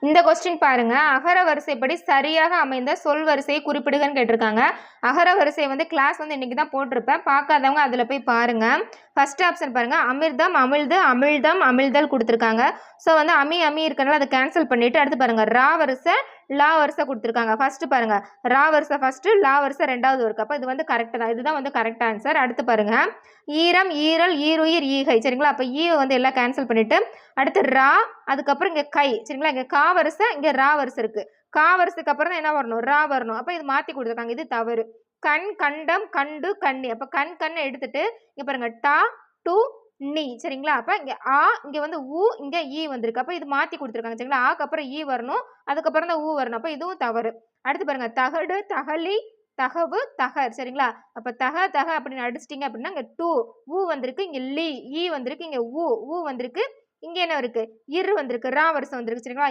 இந்த கொஸ்டின் பாருங்க, அகர வரிசைப்படி சரியாக அமைந்த சொல் வரிசையை குறிப்பிடுகன்னு கேட்டிருக்காங்க. அகர வரிசை வந்து கிளாஸ் வந்து இன்னைக்கு தான் போட்டிருப்பேன். பார்க்காதவங்க அதில் போய் பாருங்க. ஃபர்ஸ்ட் ஆப்ஷன் பாருங்க, அமிர்தம், அமிழ்து, அமிழ்தம், அமிழ்தல் கொடுத்துருக்காங்க. ஸோ வந்து அமி அமி இருக்கனால அதை கேன்சல் பண்ணிட்டு அடுத்து பாருங்க ரா வரிசை லா வரிசை கொடுத்துருக்காங்க. ஃபர்ஸ்ட் பாருங்க ரா வரிசை ஃபர்ஸ்ட், லா வரிசை ரெண்டாவது இருக்கு. அப்போ இது வந்து கரெக்ட் தான். இதுதான் வந்து கரெக்ட் ஆன்சர். அடுத்து பாருங்க ஈரம், ஈரல், ஈருயிர், ஈகை. சரிங்களா? அப்போ ஈ வந்து எல்லாம் கேன்சல் பண்ணிட்டு அடுத்து ரா, அதுக்கப்புறம் இங்கே கை. சரிங்களா? இங்கே கா வரிசை, இங்கே ரா வரிசை இருக்கு. கா வரிசைக்கு அப்புறம் தான் என்ன வரணும்? ரா வரணும். அப்போ இது மாற்றி கொடுத்துருக்காங்க. இது தவறு. கண், கண்டம், கண்டு, கண்ணி. அப்போ கண் கண்ணை எடுத்துட்டு இங்கே பாருங்க டா டு நீ. சரிங்களா? அப்போ இங்கே ஆ, இங்கே வந்து ஊ, இங்கே ஈ வந்திருக்கு. அப்போ இது மாற்றி கொடுத்துருக்காங்க. சரிங்களா? ஆக்கு அப்புறம் ஈ வரணும், அதுக்கப்புறம் தான் ஊ வரணும். அப்போ இதுவும் தவறு. அடுத்து பாருங்க தகடு, தகலி, தகவு, தகர். சரிங்களா? அப்போ தக தக அப்படின்னு அடிச்சிட்டிங்க அப்படின்னா இங்கே டூ ஊ வந்திருக்கு, இங்கே லீ ஈ வந்திருக்கு, இங்கே ஊ வந்திருக்கு, இங்கே என்ன இருக்கு? இரு வந்திருக்கு, ரா வருஷம் வந்திருக்கு. சரிங்களா?